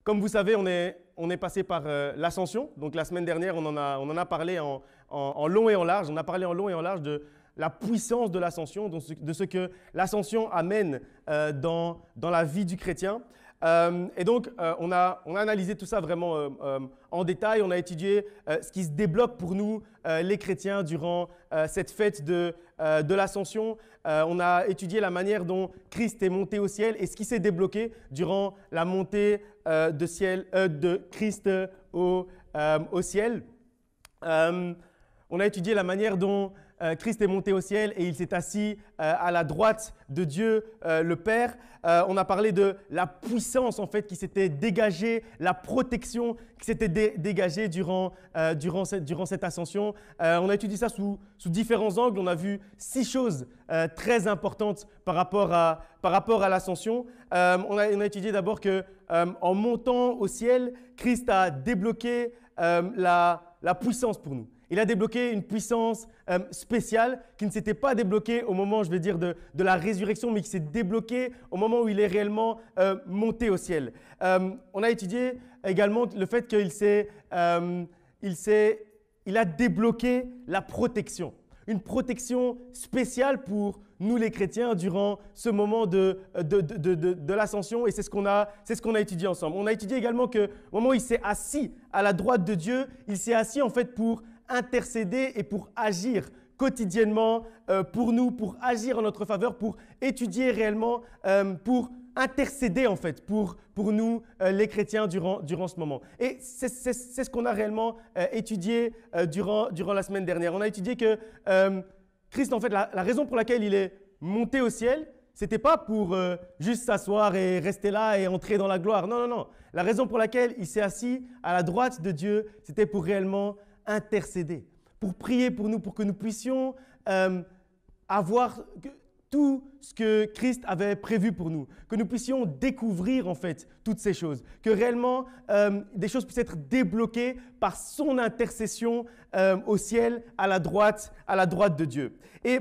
Comme vous savez, on est passé par l'ascension. Donc la semaine dernière, on en a parlé en long et en large. On a parlé en long et en large de la puissance de l'ascension, de ce que l'ascension amène dans la vie du chrétien. Et donc, on a analysé tout ça vraiment en détail. On a étudié ce qui se débloque pour nous, les chrétiens, durant cette fête de l'ascension. On a étudié la manière dont Christ est monté au ciel et ce qui s'est débloqué durant la montée de Christ au ciel. On a étudié la manière dont Christ est monté au ciel et il s'est assis à la droite de Dieu le Père. On a parlé de la puissance en fait qui s'était dégagée, la protection qui s'était dégagée durant cette ascension. On a étudié ça sous différents angles. On a vu 6 choses très importantes par rapport à l'ascension. On a étudié d'abord que en montant au ciel, Christ a débloqué la puissance pour nous. Il a débloqué une puissance spéciale qui ne s'était pas débloquée au moment, je vais dire, de la résurrection, mais qui s'est débloquée au moment où il est réellement monté au ciel. On a étudié également le fait qu'il a débloqué la protection. Une protection spéciale pour nous les chrétiens durant ce moment de l'ascension et c'est ce qu'on a étudié ensemble. On a étudié également qu'au moment où il s'est assis à la droite de Dieu, il s'est assis en fait pour intercéder et pour agir quotidiennement pour nous, pour agir en notre faveur, pour étudier réellement, pour intercéder en fait pour nous les chrétiens durant ce moment. Et c'est ce qu'on a réellement étudié durant la semaine dernière. On a étudié que Christ, en fait, la raison pour laquelle il est monté au ciel, c'était pas pour juste s'asseoir et rester là et entrer dans la gloire. Non, non, non. La raison pour laquelle il s'est assis à la droite de Dieu, c'était pour réellement intercéder, pour prier pour nous, pour que nous puissions avoir tout ce que Christ avait prévu pour nous, que nous puissions découvrir en fait toutes ces choses, que réellement des choses puissent être débloquées par son intercession au ciel, à la droite de Dieu. Et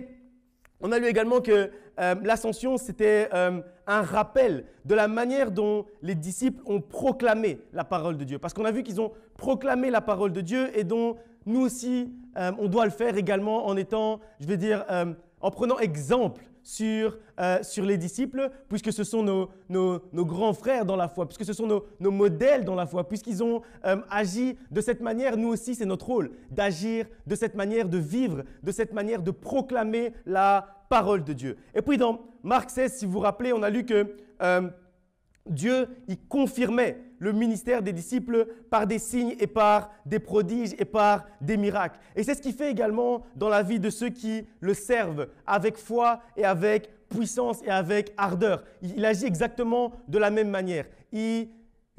on a lu également que l'ascension, c'était un rappel de la manière dont les disciples ont proclamé la parole de Dieu. Parce qu'on a vu qu'ils ont proclamé la parole de Dieu et dont nous aussi, on doit le faire également en étant, je vais dire, en prenant exemple sur les disciples, puisque ce sont nos grands frères dans la foi, puisque ce sont nos modèles dans la foi, puisqu'ils ont agi de cette manière, nous aussi c'est notre rôle d'agir de cette manière, de vivre de cette manière, de proclamer la parole de Dieu. Et puis dans Marc 16, si vous vous rappelez, on a lu que Dieu il confirmait le ministère des disciples par des signes et par des prodiges et par des miracles. Et c'est ce qu'il fait également dans la vie de ceux qui le servent avec foi et avec puissance et avec ardeur. Il agit exactement de la même manière. Il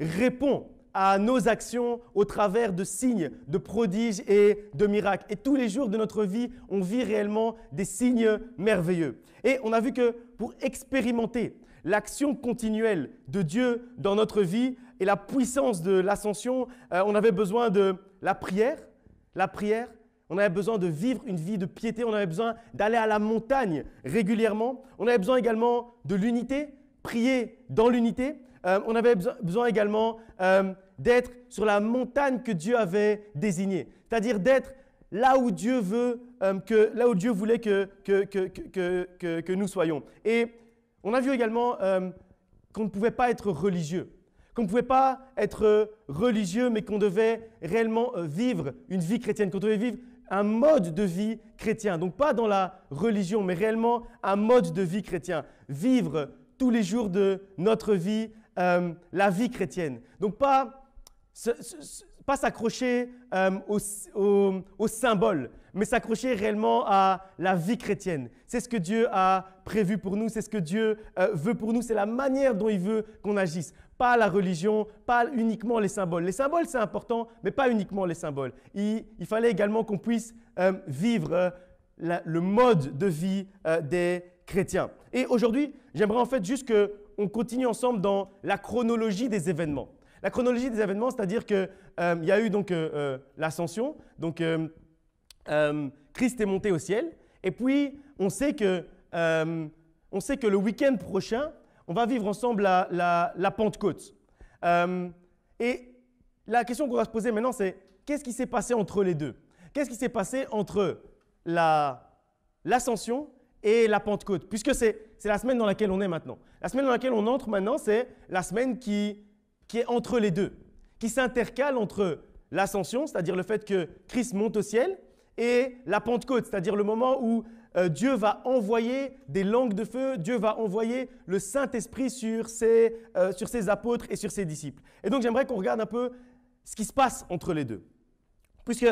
répond à nos actions au travers de signes, de prodiges et de miracles. Et tous les jours de notre vie, on vit réellement des signes merveilleux. Et on a vu que pour expérimenter l'action continuelle de Dieu dans notre vie et la puissance de l'ascension, on avait besoin de la prière, on avait besoin de vivre une vie de piété, on avait besoin d'aller à la montagne régulièrement, on avait besoin également de l'unité, prier dans l'unité, on avait besoin également d'être sur la montagne que Dieu avait désignée, c'est-à-dire d'être là où Dieu voulait que nous soyons. Et on a vu également qu'on ne pouvait pas être religieux, mais qu'on devait réellement vivre une vie chrétienne, qu'on devait vivre un mode de vie chrétien. Donc pas dans la religion, mais réellement un mode de vie chrétien. Vivre tous les jours de notre vie la vie chrétienne. Donc pas s'accrocher au symbole, mais s'accrocher réellement à la vie chrétienne. C'est ce que Dieu a prévu pour nous, c'est ce que Dieu veut pour nous, c'est la manière dont il veut qu'on agisse. Pas la religion, pas uniquement les symboles. Les symboles, c'est important, mais pas uniquement les symboles. Il fallait également qu'on puisse vivre le mode de vie des chrétiens. Et aujourd'hui, j'aimerais en fait juste qu'on continue ensemble dans la chronologie des événements. La chronologie des événements, c'est-à-dire qu'il y a eu donc l'ascension, donc Christ est monté au ciel, et puis on sait que le week-end prochain, on va vivre ensemble la Pentecôte. Et la question qu'on va se poser maintenant, c'est qu'est-ce qui s'est passé entre les deux? Qu'est-ce qui s'est passé entre l'ascension et la Pentecôte? Puisque c'est la semaine dans laquelle on est maintenant. La semaine dans laquelle on entre maintenant, c'est la semaine qui est entre les deux, qui s'intercale entre l'ascension, c'est-à-dire le fait que Christ monte au ciel, et la Pentecôte, c'est-à-dire le moment où Dieu va envoyer des langues de feu, Dieu va envoyer le Saint-Esprit sur ses apôtres et sur ses disciples. Et donc j'aimerais qu'on regarde un peu ce qui se passe entre les deux. Puisque,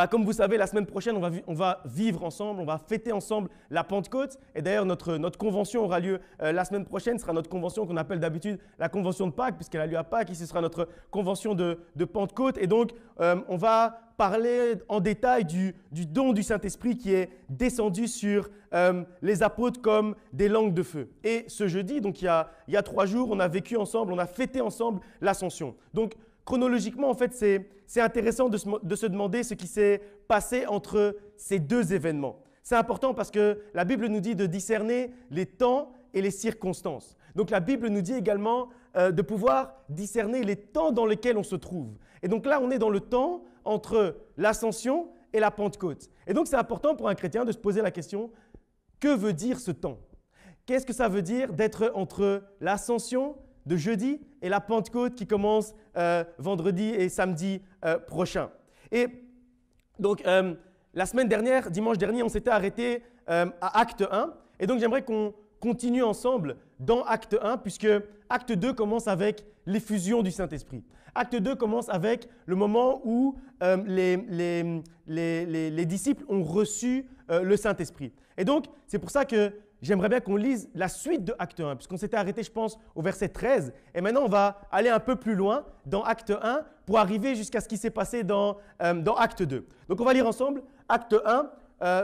comme vous savez, la semaine prochaine, on va vivre ensemble, on va fêter ensemble la Pentecôte. Et d'ailleurs, notre convention aura lieu la semaine prochaine. Ce sera notre convention qu'on appelle d'habitude la convention de Pâques, puisqu'elle a lieu à Pâques. Ici, ce sera notre convention de Pentecôte. Et donc, on va parler en détail du don du Saint-Esprit qui est descendu sur les apôtres comme des langues de feu. Et ce jeudi, donc il y a 3 jours, on a vécu ensemble, on a fêté ensemble l'Ascension. Donc, chronologiquement, en fait, c'est intéressant de se demander ce qui s'est passé entre ces deux événements. C'est important parce que la Bible nous dit de discerner les temps et les circonstances. Donc la Bible nous dit également de pouvoir discerner les temps dans lesquels on se trouve. Et donc là, on est dans le temps entre l'Ascension et la Pentecôte. Et donc c'est important pour un chrétien de se poser la question, que veut dire ce temps? Qu'est-ce que ça veut dire d'être entre l'Ascension de jeudi et la Pentecôte qui commence vendredi et samedi prochain. Et donc, la semaine dernière, dimanche dernier, on s'était arrêté à Acte 1. Et donc, j'aimerais qu'on continue ensemble dans Acte 1, puisque Acte 2 commence avec l'effusion du Saint-Esprit. Acte 2 commence avec le moment où les disciples ont reçu le Saint-Esprit. Et donc, c'est pour ça que j'aimerais bien qu'on lise la suite de Acte 1, puisqu'on s'était arrêté, je pense, au verset 13. Et maintenant, on va aller un peu plus loin dans Acte 1 pour arriver jusqu'à ce qui s'est passé dans Acte 2. Donc, on va lire ensemble Acte 1,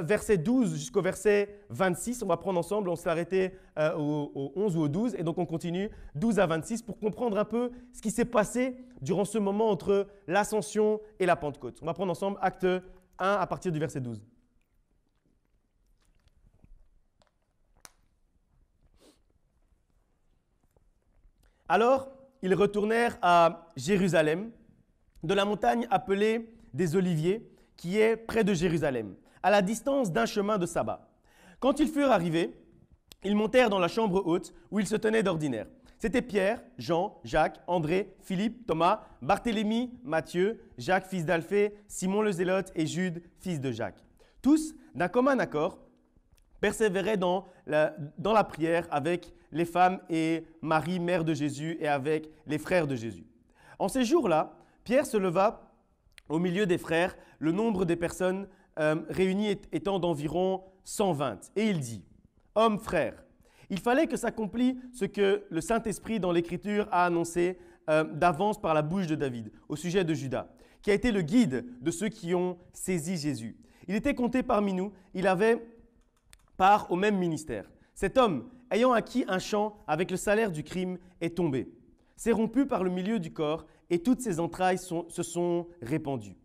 verset 12 jusqu'au verset 26. On va prendre ensemble, on s'est arrêté au 11 ou au 12. Et donc, on continue 12 à 26 pour comprendre un peu ce qui s'est passé durant ce moment entre l'Ascension et la Pentecôte. On va prendre ensemble Acte 1 à partir du verset 12. Alors, ils retournèrent à Jérusalem, de la montagne appelée des Oliviers, qui est près de Jérusalem, à la distance d'un chemin de sabbat. Quand ils furent arrivés, ils montèrent dans la chambre haute où ils se tenaient d'ordinaire. C'étaient Pierre, Jean, Jacques, André, Philippe, Thomas, Barthélemy, Matthieu, Jacques, fils d'Alphée, Simon le Zélote et Jude, fils de Jacques. Tous, d'un commun accord, persévéraient dans la prière avec les femmes et Marie, mère de Jésus, et avec les frères de Jésus. En ces jours-là, Pierre se leva au milieu des frères, le nombre des personnes réunies étant d'environ 120. Et il dit, « Hommes, frères, il fallait que s'accomplisse ce que le Saint-Esprit dans l'Écriture a annoncé d'avance par la bouche de David, au sujet de Judas, qui a été le guide de ceux qui ont saisi Jésus. Il était compté parmi nous, il avait part au même ministère. Cet homme, ayant acquis un champ avec le salaire du crime, est tombé, s'est rompu par le milieu du corps et toutes ses entrailles se sont répandues.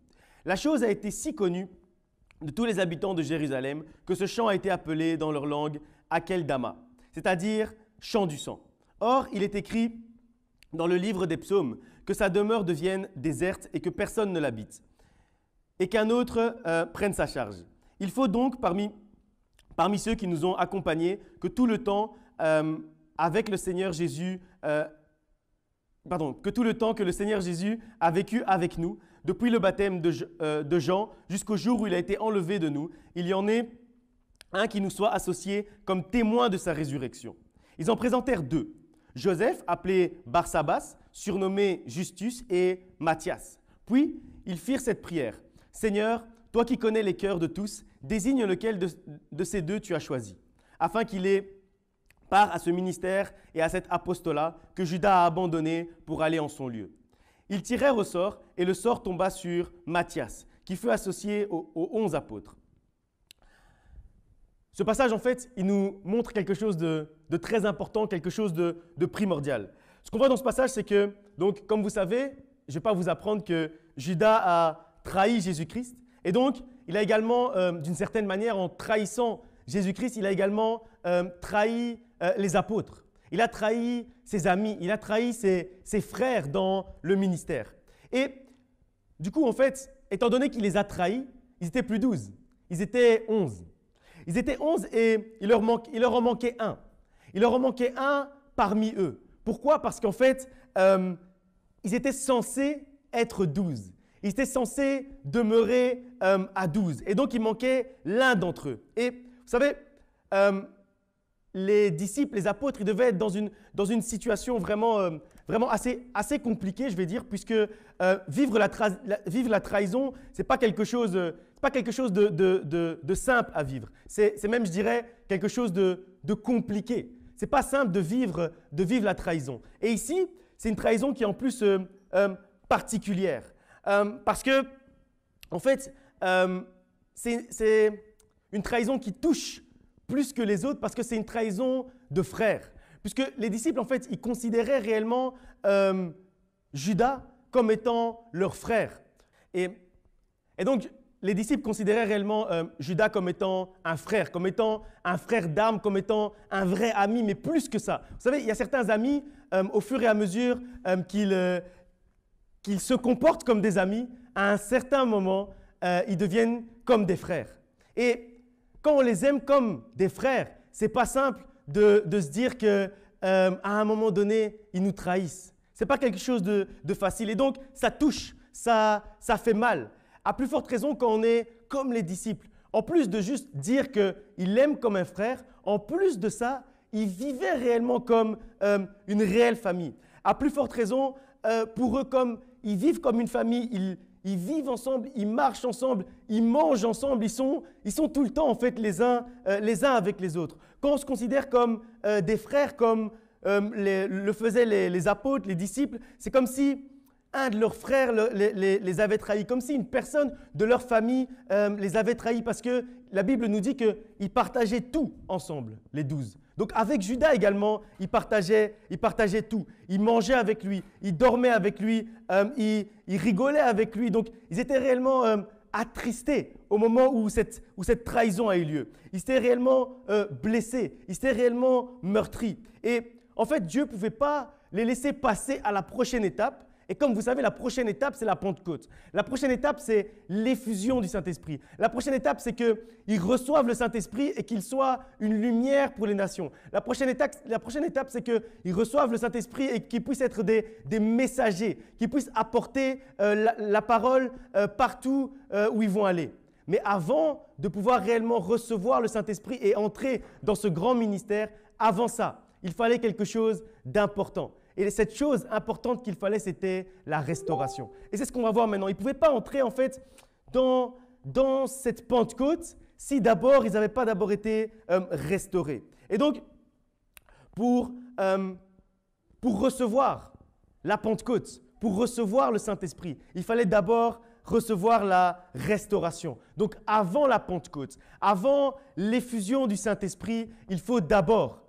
La chose a été si connue de tous les habitants de Jérusalem que ce champ a été appelé dans leur langue Akeldama, c'est-à-dire champ du sang. Or, il est écrit dans le livre des psaumes que sa demeure devienne déserte et que personne ne l'habite, et qu'un autre prenne sa charge. Il faut donc, parmi ceux qui nous ont accompagnés, que tout le temps que le Seigneur Jésus a vécu avec nous, depuis le baptême de Jean jusqu'au jour où il a été enlevé de nous, il y en ait un qui nous soit associé comme témoin de sa résurrection. Ils en présentèrent 2, Joseph, appelé Barsabas, surnommé Justus, et Matthias. Puis, ils firent cette prière. « Seigneur, toi qui connais les cœurs de tous, désigne lequel de ces 2 tu as choisi, afin qu'il ait part à ce ministère et à cet apostolat que Judas a abandonné pour aller en son lieu. » Ils tirèrent au sort et le sort tomba sur Matthias, qui fut associé aux 11 apôtres. Ce passage, en fait, il nous montre quelque chose de très important, quelque chose de primordial. Ce qu'on voit dans ce passage, c'est que, donc, comme vous savez, je ne vais pas vous apprendre que Judas a trahi Jésus-Christ. Et donc, il a également, d'une certaine manière, en trahissant Jésus-Christ, il a également trahi les apôtres. Il a trahi ses amis, il a trahi ses frères dans le ministère. Et du coup, en fait, étant donné qu'il les a trahis, ils n'étaient plus 12, ils étaient 11. Ils étaient 11 et il leur en manquait un. Il leur en manquait un parmi eux. Pourquoi? Parce qu'en fait, ils étaient censés être 12. Ils étaient censés demeurer à 12. Et donc, il manquait l'un d'entre eux. Et vous savez, les disciples, les apôtres, ils devaient être dans une situation vraiment assez compliquée, je vais dire, puisque vivre la trahison, ce n'est pas quelque chose de simple à vivre. C'est même, je dirais, quelque chose de compliqué. Ce n'est pas simple de vivre la trahison. Et ici, c'est une trahison qui est en plus particulière. Parce que, en fait, c'est une trahison qui touche plus que les autres parce que c'est une trahison de frères. Puisque les disciples, en fait, ils considéraient réellement Judas comme étant leur frère. Et donc, les disciples considéraient réellement Judas comme étant un frère d'âme, comme étant un vrai ami, mais plus que ça. Vous savez, il y a certains amis, au fur et à mesure qu'ils se comportent comme des amis, à un certain moment, ils deviennent comme des frères. Et quand on les aime comme des frères, ce n'est pas simple de se dire qu'à un moment donné, ils nous trahissent. Ce n'est pas quelque chose de facile. Et donc, ça touche, ça fait mal. À plus forte raison quand on est comme les disciples. En plus de juste dire qu'ils l'aiment comme un frère, en plus de ça, ils vivaient réellement comme une réelle famille. À plus forte raison, pour eux, comme ils vivent comme une famille, ils vivent ensemble, ils marchent ensemble, ils mangent ensemble, ils sont tout le temps en fait les uns avec les autres. Quand on se considère comme des frères, comme le faisaient les apôtres, les disciples, c'est comme si un de leurs frères les avait trahis, comme si une personne de leur famille les avait trahis, parce que la Bible nous dit qu'ils partageaient tout ensemble, les 12. Donc avec Judas également, ils partageaient tout. Ils mangeaient avec lui, ils dormaient avec lui, ils rigolaient avec lui. Donc ils étaient réellement attristés au moment où cette trahison a eu lieu. Ils étaient réellement blessés, ils étaient réellement meurtris. Et en fait, Dieu ne pouvait pas les laisser passer à la prochaine étape. Et comme vous savez, la prochaine étape, c'est la Pentecôte. La prochaine étape, c'est l'effusion du Saint-Esprit. La prochaine étape, c'est qu'ils reçoivent le Saint-Esprit et qu'il soit une lumière pour les nations. La prochaine étape, c'est qu'ils reçoivent le Saint-Esprit et qu'ils puissent être des messagers, qu'ils puissent apporter la parole partout où ils vont aller. Mais avant de pouvoir réellement recevoir le Saint-Esprit et entrer dans ce grand ministère, avant ça, il fallait quelque chose d'important. Et cette chose importante qu'il fallait, c'était la restauration. Et c'est ce qu'on va voir maintenant. Ils ne pouvaient pas entrer en fait dans cette Pentecôte si d'abord ils n'avaient pas d'abord été restaurés. Et donc, pour recevoir la Pentecôte, pour recevoir le Saint-Esprit, il fallait d'abord recevoir la restauration. Donc, avant la Pentecôte, avant l'effusion du Saint-Esprit, il faut d'abord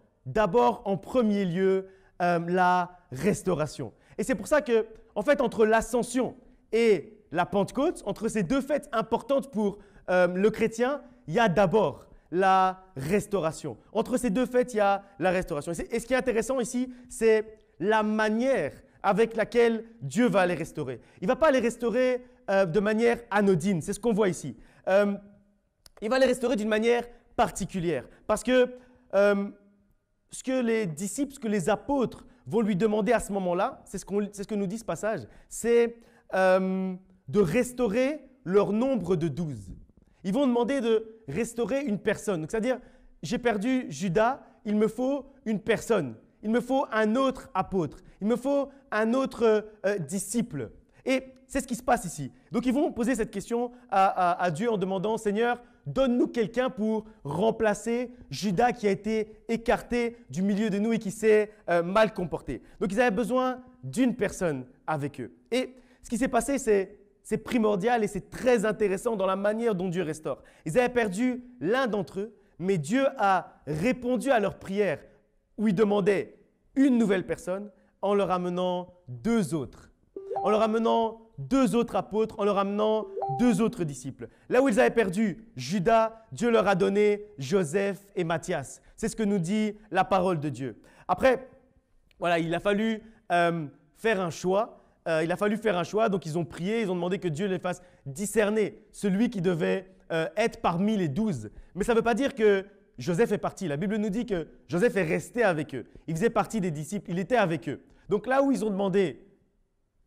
en premier lieu, la restauration. Et c'est pour ça que, en fait, entre l'ascension et la Pentecôte, entre ces deux fêtes importantes pour le chrétien, il y a d'abord la restauration. Entre ces deux fêtes, il y a la restauration. Et ce qui est intéressant ici, c'est la manière avec laquelle Dieu va les restaurer. Il ne va pas les restaurer de manière anodine, c'est ce qu'on voit ici. Il va les restaurer d'une manière particulière parce que ce que les disciples, ce que les apôtres vont lui demander à ce moment-là, c'est ce que nous dit ce passage, c'est de restaurer leur nombre de 12. Ils vont demander de restaurer une personne. C'est-à-dire, j'ai perdu Judas, il me faut une personne. Il me faut un autre apôtre. Il me faut un autre disciple. Et c'est ce qui se passe ici. Donc, ils vont poser cette question à Dieu en demandant, Seigneur, donne-nous quelqu'un pour remplacer Judas qui a été écarté du milieu de nous et qui s'est mal comporté. Donc, ils avaient besoin d'une personne avec eux. Et ce qui s'est passé, c'est primordial et c'est très intéressant dans la manière dont Dieu restaure. Ils avaient perdu l'un d'entre eux, mais Dieu a répondu à leur prière où ils demandaient une nouvelle personne en leur amenant deux autres. En leur amenant deux autres apôtres, en leur amenant deux autres disciples. Là où ils avaient perdu Judas, Dieu leur a donné Joseph et Matthias. C'est ce que nous dit la parole de Dieu. Après, voilà, il a fallu faire un choix. Donc ils ont prié, ils ont demandé que Dieu les fasse discerner celui qui devait être parmi les 12. Mais ça ne veut pas dire que Joseph est parti. La Bible nous dit que Joseph est resté avec eux. Il faisait partie des disciples, il était avec eux. Donc là où ils ont demandé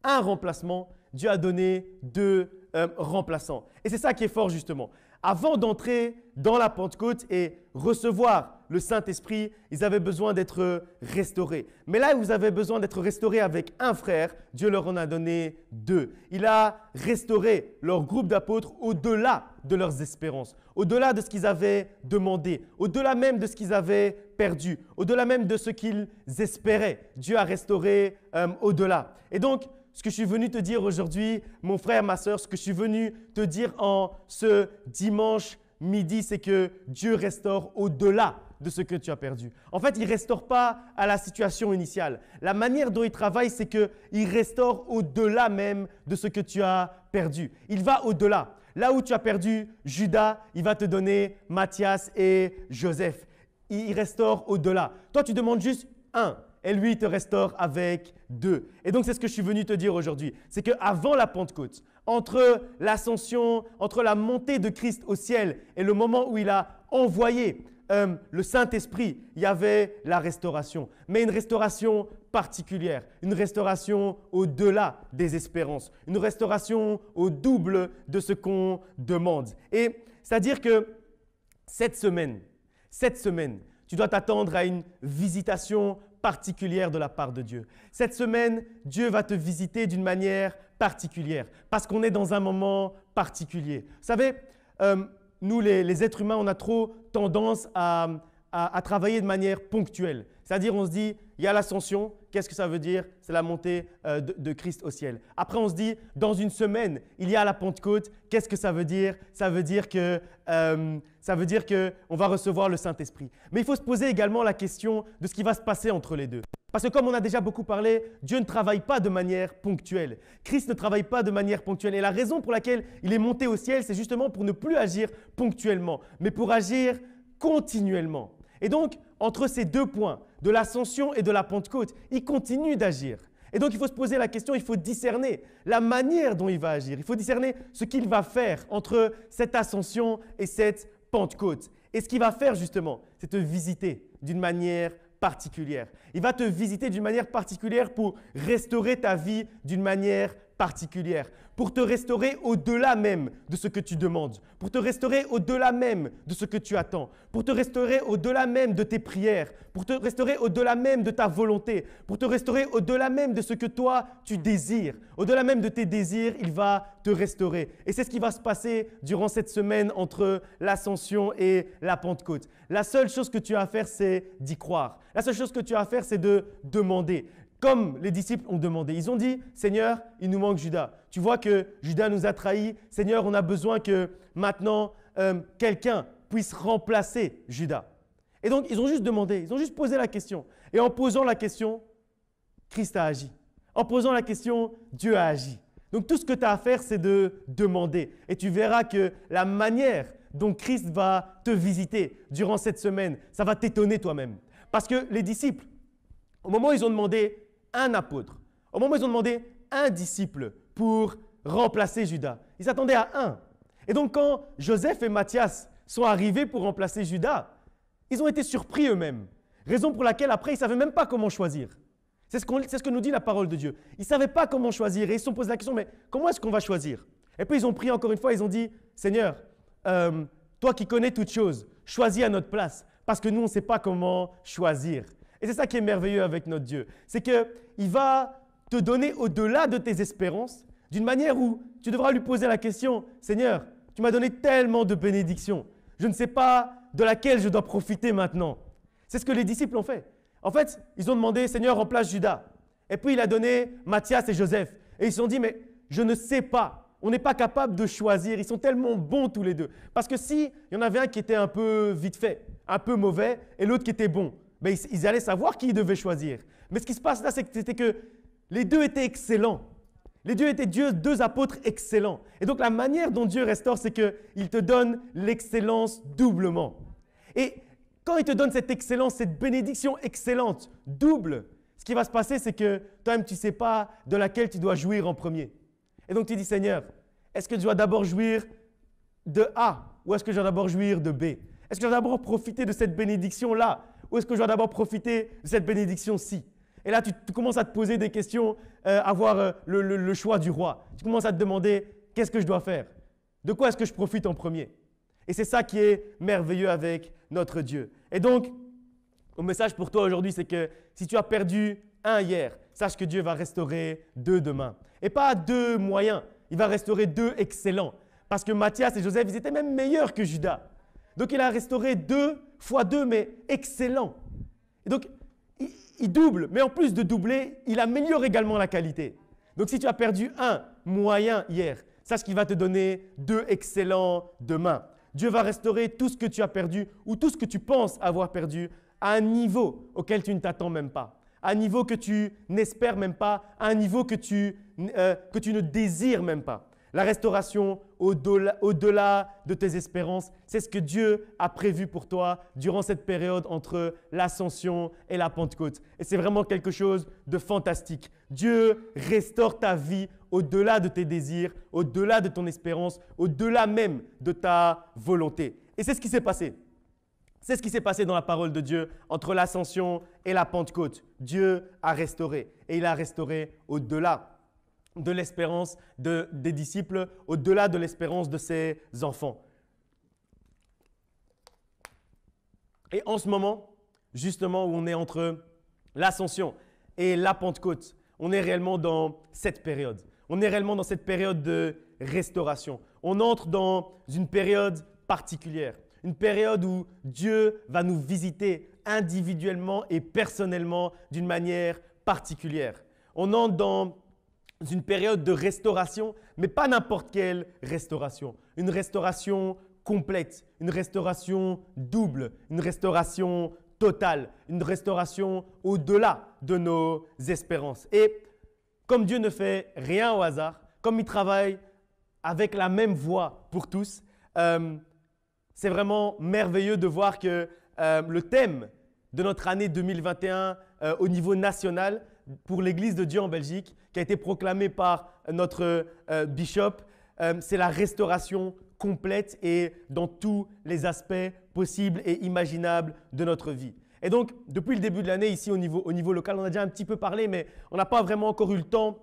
un remplacement, Dieu a donné 2 remplaçants. Et c'est ça qui est fort justement. Avant d'entrer dans la Pentecôte et recevoir le Saint-Esprit, ils avaient besoin d'être restaurés. Mais là, vous avez besoin d'être restaurés avec un frère. Dieu leur en a donné 2. Il a restauré leur groupe d'apôtres au-delà de leurs espérances, au-delà de ce qu'ils avaient demandé, au-delà même de ce qu'ils avaient perdu, au-delà même de ce qu'ils espéraient. Dieu a restauré au-delà. Et donc, ce que je suis venu te dire aujourd'hui, mon frère, ma sœur, ce que je suis venu te dire en ce dimanche midi, c'est que Dieu restaure au-delà de ce que tu as perdu. En fait, il ne restaure pas à la situation initiale. La manière dont il travaille, c'est qu'il restaure au-delà même de ce que tu as perdu. Il va au-delà. Là où tu as perdu Judas, il va te donner Matthias et Joseph. Il restaure au-delà. Toi, tu demandes juste un. Et lui, il te restaure avec 2. Et donc, c'est ce que je suis venu te dire aujourd'hui. C'est qu'avant la Pentecôte, entre l'ascension, entre la montée de Christ au ciel et le moment où il a envoyé le Saint-Esprit, il y avait la restauration. Mais une restauration particulière, une restauration au-delà des espérances, une restauration au double de ce qu'on demande. Et c'est-à-dire que cette semaine, tu dois t'attendre à une visitation particulière de la part de Dieu. Cette semaine, Dieu va te visiter d'une manière particulière parce qu'on est dans un moment particulier. Vous savez, nous les êtres humains, on a trop tendance à travailler de manière ponctuelle. C'est-à-dire, on se dit, il y a l'ascension, qu'est-ce que ça veut dire? C'est la montée de Christ au ciel. Après, on se dit, dans une semaine, il y a la Pentecôte, qu'est-ce que ça veut dire? Ça veut dire qu'on va recevoir le Saint-Esprit. Mais il faut se poser également la question de ce qui va se passer entre les deux. Parce que comme on a déjà beaucoup parlé, Dieu ne travaille pas de manière ponctuelle. Christ ne travaille pas de manière ponctuelle. Et la raison pour laquelle il est monté au ciel, c'est justement pour ne plus agir ponctuellement, mais pour agir continuellement. Et donc, entre ces 2 points, de l'ascension et de la Pentecôte, il continue d'agir. Et donc, il faut se poser la question, il faut discerner la manière dont il va agir. Il faut discerner ce qu'il va faire entre cette ascension et cette Pentecôte. Et ce qu'il va faire justement, c'est te visiter d'une manière particulière. Il va te visiter d'une manière particulière pour restaurer ta vie d'une manière particulière, pour te restaurer au-delà même de ce que tu demandes, pour te restaurer au-delà même de ce que tu attends, pour te restaurer au-delà même de tes prières, pour te restaurer au-delà même de ta volonté, pour te restaurer au-delà même de ce que toi tu désires. Au-delà même de tes désirs, il va te restaurer. Et c'est ce qui va se passer durant cette semaine entre l'ascension et la Pentecôte. La seule chose que tu as à faire, c'est d'y croire. La seule chose que tu as à faire, c'est de demander. Comme les disciples ont demandé. Ils ont dit, Seigneur, il nous manque Judas. Tu vois que Judas nous a trahis. Seigneur, on a besoin que maintenant quelqu'un puisse remplacer Judas. Et donc, ils ont juste demandé, ils ont juste posé la question. Et en posant la question, Christ a agi. En posant la question, Dieu a agi. Donc, tout ce que tu as à faire, c'est de demander. Et tu verras que la manière dont Christ va te visiter durant cette semaine, ça va t'étonner toi-même. Parce que les disciples, au moment où ils ont demandé un apôtre, au moment où ils ont demandé un disciple pour remplacer Judas, ils s'attendaient à un. Et donc, quand Joseph et Matthias sont arrivés pour remplacer Judas, ils ont été surpris eux-mêmes. Raison pour laquelle, après, ils ne savaient même pas comment choisir. C'est ce que nous dit la parole de Dieu. Ils ne savaient pas comment choisir et ils se sont posé la question, mais comment est-ce qu'on va choisir? Et puis, ils ont prié encore une fois, ils ont dit, Seigneur, toi qui connais toutes choses, choisis à notre place, parce que nous, on ne sait pas comment choisir. Et c'est ça qui est merveilleux avec notre Dieu. C'est qu'il va te donner au-delà de tes espérances, d'une manière où tu devras lui poser la question, Seigneur, tu m'as donné tellement de bénédictions. Je ne sais pas de laquelle je dois profiter maintenant. C'est ce que les disciples ont fait. En fait, ils ont demandé, Seigneur, remplace Judas. Et puis, il a donné Matthias et Joseph. Et ils se sont dit, mais je ne sais pas. On n'est pas capable de choisir. Ils sont tellement bons tous les deux. Parce que s'il y en avait un qui était un peu vite fait, un peu mauvais, et l'autre qui était bon, ben, ils allaient savoir qui ils devaient choisir. Mais ce qui se passe là, c'était que les deux étaient excellents. Les deux étaient 2 apôtres excellents. Et donc, la manière dont Dieu restaure, c'est qu'il te donne l'excellence doublement. Et quand il te donne cette excellence, cette bénédiction excellente, double, ce qui va se passer, c'est que toi-même, tu ne sais pas de laquelle tu dois jouir en premier. Et donc, tu dis, Seigneur, est-ce que je dois d'abord jouir de A ou est-ce que je dois d'abord jouir de B? Est-ce que je dois d'abord profiter de cette bénédiction-là ou est-ce que je dois d'abord profiter de cette bénédiction-ci? Et là, tu commences à te poser des questions, avoir le choix du roi. Tu commences à te demander, qu'est-ce que je dois faire? De quoi est-ce que je profite en premier? Et c'est ça qui est merveilleux avec notre Dieu. Et donc, mon message pour toi aujourd'hui, c'est que si tu as perdu un hier, sache que Dieu va restaurer 2 demain. Et pas 2 moyens, il va restaurer 2 excellents. Parce que Matthias et Joseph, ils étaient même meilleurs que Judas. Donc, il a restauré 2 fois 2, mais excellents. Et donc, il double, mais en plus de doubler, il améliore également la qualité. Donc, si tu as perdu un moyen hier, sache qu'il va te donner 2 excellents demain. Dieu va restaurer tout ce que tu as perdu ou tout ce que tu penses avoir perdu à un niveau auquel tu ne t'attends même pas, à un niveau que tu n'espères même pas, à un niveau que tu ne désires même pas. La restauration au-delà de tes espérances, c'est ce que Dieu a prévu pour toi durant cette période entre l'Ascension et la Pentecôte. Et c'est vraiment quelque chose de fantastique. Dieu restaure ta vie au-delà de tes désirs, au-delà de ton espérance, au-delà même de ta volonté. Et c'est ce qui s'est passé. C'est ce qui s'est passé dans la parole de Dieu entre l'Ascension et la Pentecôte. Dieu a restauré et il a restauré au-delà de l'espérance des disciples, au-delà de l'espérance de ses enfants. Et en ce moment, justement, où on est entre l'Ascension et la Pentecôte, on est réellement dans cette période. On est réellement dans cette période de restauration. On entre dans une période particulière, une période où Dieu va nous visiter individuellement et personnellement d'une manière particulière. On entre dans une période de restauration, mais pas n'importe quelle restauration. Une restauration complète, une restauration double, une restauration totale, une restauration au-delà de nos espérances. Et comme Dieu ne fait rien au hasard, comme il travaille avec la même voie pour tous, c'est vraiment merveilleux de voir que le thème de notre année 2021 au niveau national pour l'Église de Dieu en Belgique, qui a été proclamé par notre bishop, c'est la restauration complète et dans tous les aspects possibles et imaginables de notre vie. Et donc, depuis le début de l'année, ici au niveau local, on a déjà un petit peu parlé, mais on n'a pas vraiment encore eu le temps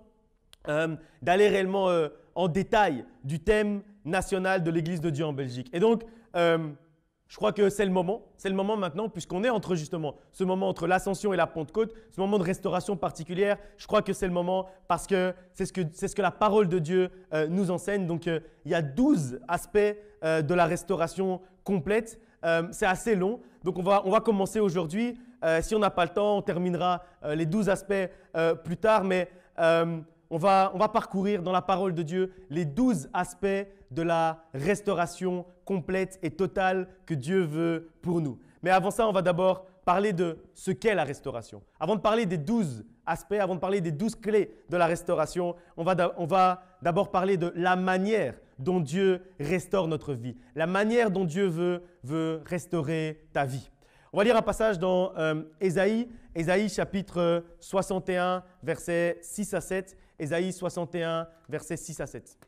d'aller réellement en détail du thème national de l'Église de Dieu en Belgique. Et donc, je crois que c'est le moment maintenant, puisqu'on est entre justement ce moment entre l'Ascension et la Pentecôte, ce moment de restauration particulière. Je crois que c'est le moment parce que c'est ce que la parole de Dieu nous enseigne. Donc, il y a 12 aspects de la restauration complète. C'est assez long, donc on va commencer aujourd'hui. Si on n'a pas le temps, on terminera les 12 aspects plus tard, mais on va parcourir dans la parole de Dieu les 12 aspects de la restauration complète et totale que Dieu veut pour nous. Mais avant ça, on va d'abord parler de ce qu'est la restauration. Avant de parler des 12 aspects, avant de parler des 12 clés de la restauration, on va d'abord parler de la manière dont Dieu restaure notre vie, la manière dont Dieu veut restaurer ta vie. On va lire un passage dans Ésaïe chapitre 61, versets 6 à 7. Ésaïe 61, versets 6 à 7.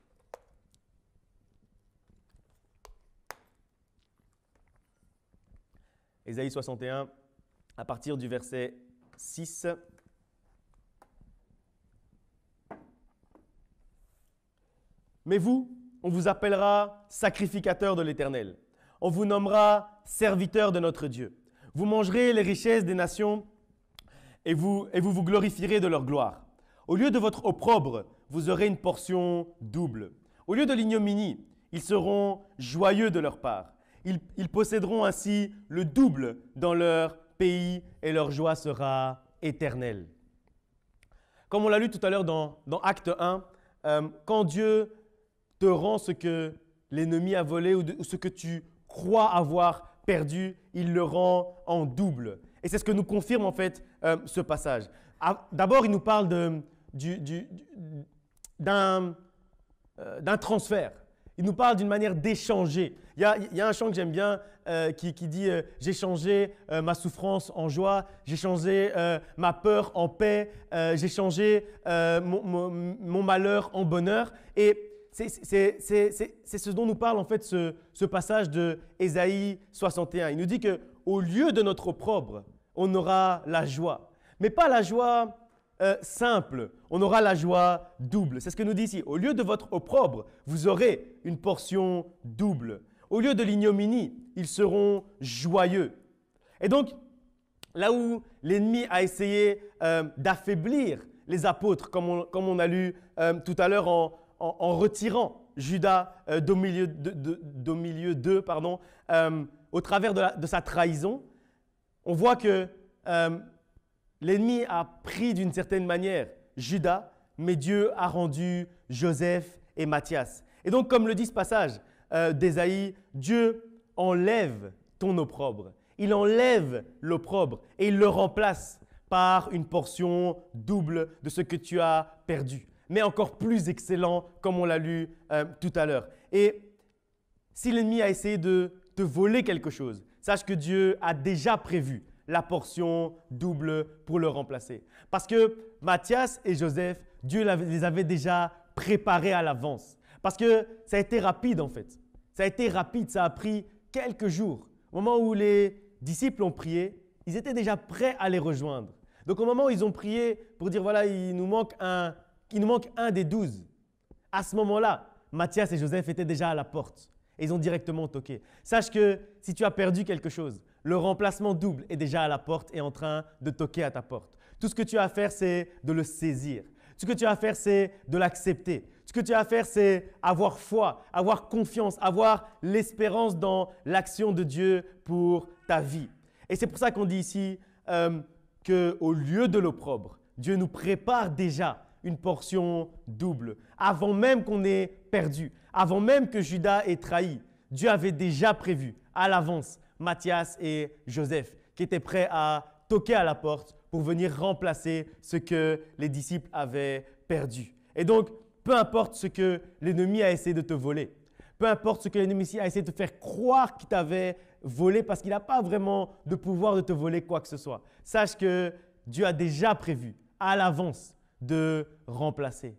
Ésaïe 61, à partir du verset 6. Mais vous, on vous appellera sacrificateur de l'Éternel. On vous nommera serviteur de notre Dieu. Vous mangerez les richesses des nations et vous vous glorifierez de leur gloire. Au lieu de votre opprobre, vous aurez une portion double. Au lieu de l'ignominie, ils seront joyeux de leur part. Ils posséderont ainsi le double dans leur pays et leur joie sera éternelle. Comme on l'a lu tout à l'heure dans Acte 1, quand Dieu te rend ce que l'ennemi a volé ou ce que tu crois avoir perdu, il le rend en double. Et c'est ce que nous confirme en fait ce passage. D'abord, il nous parle d'un transfert. Il nous parle d'une manière d'échanger. Il y a un chant que j'aime bien qui dit j'ai changé ma souffrance en joie, j'ai changé ma peur en paix, j'ai changé mon malheur en bonheur. Et c'est ce dont nous parle en fait ce passage de Ésaïe 61. Il nous dit qu'au lieu de notre opprobre, on aura la joie. Mais pas la joie simple, on aura la joie double. C'est ce que nous dit ici. Au lieu de votre opprobre, vous aurez une portion double. Au lieu de l'ignominie, ils seront joyeux. Et donc, là où l'ennemi a essayé d'affaiblir les apôtres, comme on a lu tout à l'heure en retirant Judas d'au milieu d'eux, au travers de sa trahison, on voit que l'ennemi a pris d'une certaine manière Judas, mais Dieu a rendu Joseph et Matthias. Et donc, comme le dit ce passage d'Ésaïe, Dieu enlève ton opprobre. Il enlève l'opprobre et il le remplace par une portion double de ce que tu as perdu, mais encore plus excellent, comme on l'a lu tout à l'heure. Et si l'ennemi a essayé de te voler quelque chose, sache que Dieu a déjà prévu la portion double pour le remplacer. Parce que Matthias et Joseph, Dieu les avait déjà préparés à l'avance. Parce que ça a été rapide en fait. Ça a été rapide, ça a pris quelques jours. Au moment où les disciples ont prié, ils étaient déjà prêts à les rejoindre. Donc au moment où ils ont prié pour dire voilà, il nous manque un des 12. À ce moment-là, Matthias et Joseph étaient déjà à la porte. Et ils ont directement toqué. Sache que si tu as perdu quelque chose, le remplacement double est déjà à la porte et en train de toquer à ta porte. Tout ce que tu as à faire, c'est de le saisir. Ce que tu as à faire, c'est de l'accepter. Ce que tu as à faire, c'est avoir foi, avoir confiance, avoir l'espérance dans l'action de Dieu pour ta vie. Et c'est pour ça qu'on dit ici qu'au lieu de l'opprobre, Dieu nous prépare déjà une portion double. Avant même qu'on ait perdu, avant même que Judas ait trahi, Dieu avait déjà prévu à l'avance Matthias et Joseph qui étaient prêts à toquer à la porte pour venir remplacer ce que les disciples avaient perdu. Et donc, peu importe ce que l'ennemi a essayé de te voler, peu importe ce que l'ennemi a essayé de te faire croire qu'il t'avait volé parce qu'il n'a pas vraiment de pouvoir de te voler quoi que ce soit, sache que Dieu a déjà prévu à l'avance de remplacer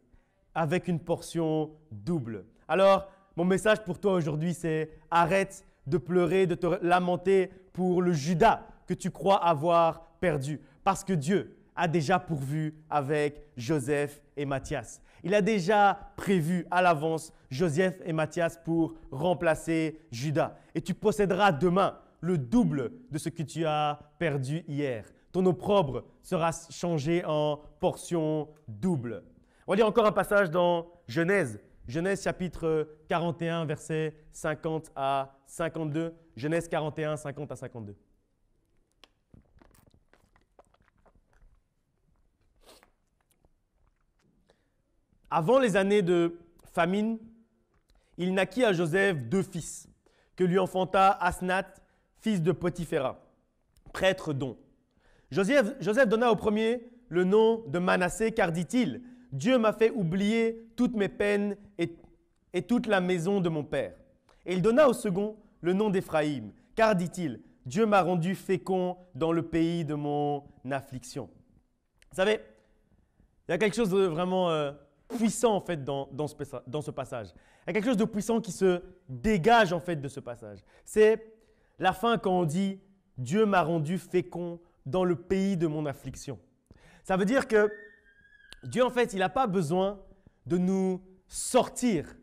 avec une portion double. Alors, mon message pour toi aujourd'hui, c'est arrête de pleurer, de te lamenter pour le Judas que tu crois avoir perdu. Parce que Dieu a déjà pourvu avec Joseph et Matthias. Il a déjà prévu à l'avance Joseph et Matthias pour remplacer Judas. Et tu posséderas demain le double de ce que tu as perdu hier. Ton opprobre sera changé en portion double. On va lire encore un passage dans Genèse. Genèse chapitre 41, versets 50 à 52. Genèse 41, 50 à 52. Avant les années de famine, il naquit à Joseph 2 fils, que lui enfanta Asnath, fils de Potiphéra, prêtre d'On. Joseph donna au premier le nom de Manassé, car dit-il, Dieu m'a fait oublier toutes mes peines et toute la maison de mon père. Et il donna au second le nom d'Éphraïm, car dit-il, Dieu m'a rendu fécond dans le pays de mon affliction. Vous savez, il y a quelque chose de vraiment puissant en fait dans ce passage. Il y a quelque chose de puissant qui se dégage en fait de ce passage. C'est la fin quand on dit « Dieu m'a rendu fécond dans le pays de mon affliction ». Ça veut dire que Dieu en fait, il n'a pas besoin de nous sortir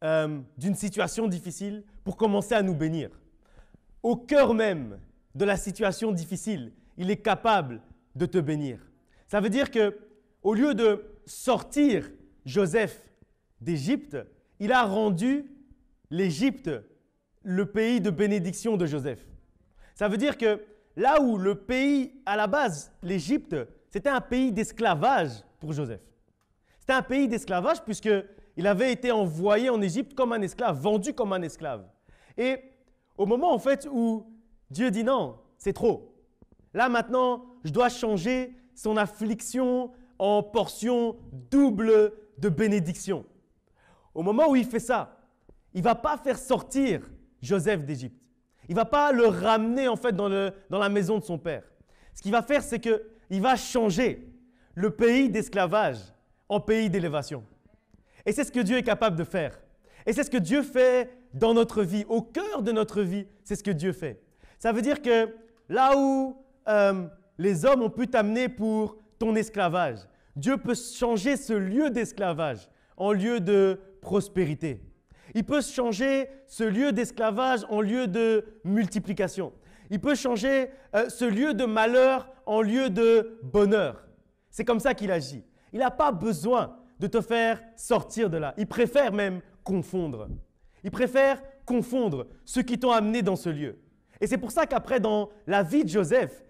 d'une situation difficile pour commencer à nous bénir. Au cœur même de la situation difficile, il est capable de te bénir. Ça veut dire que au lieu de sortir Joseph d'Égypte, il a rendu l'Égypte le pays de bénédiction de Joseph. Ça veut dire que là où le pays, à la base, l'Égypte, c'était un pays d'esclavage pour Joseph. C'était un pays d'esclavage puisqu'il avait été envoyé en Égypte comme un esclave, vendu comme un esclave. Et au moment en fait où Dieu dit non, c'est trop. Là maintenant, je dois changer son affliction en portion double de bénédiction. Au moment où il fait ça, il ne va pas faire sortir Joseph d'Égypte. Il ne va pas le ramener en fait dans la maison de son père. Ce qu'il va faire, c'est qu'il va changer le pays d'esclavage en pays d'élévation. Et c'est ce que Dieu est capable de faire. Et c'est ce que Dieu fait dans notre vie, au cœur de notre vie, c'est ce que Dieu fait. Ça veut dire que là où les hommes ont pu t'amener pour ton esclavage, Dieu peut changer ce lieu d'esclavage en lieu de prospérité. Il peut changer ce lieu d'esclavage en lieu de multiplication. Il peut changer ce lieu de malheur en lieu de bonheur. C'est comme ça qu'il agit. Il n'a pas besoin de te faire sortir de là. Il préfère même confondre. Il préfère confondre ceux qui t'ont amené dans ce lieu. Et c'est pour ça qu'après, dans la vie de Joseph,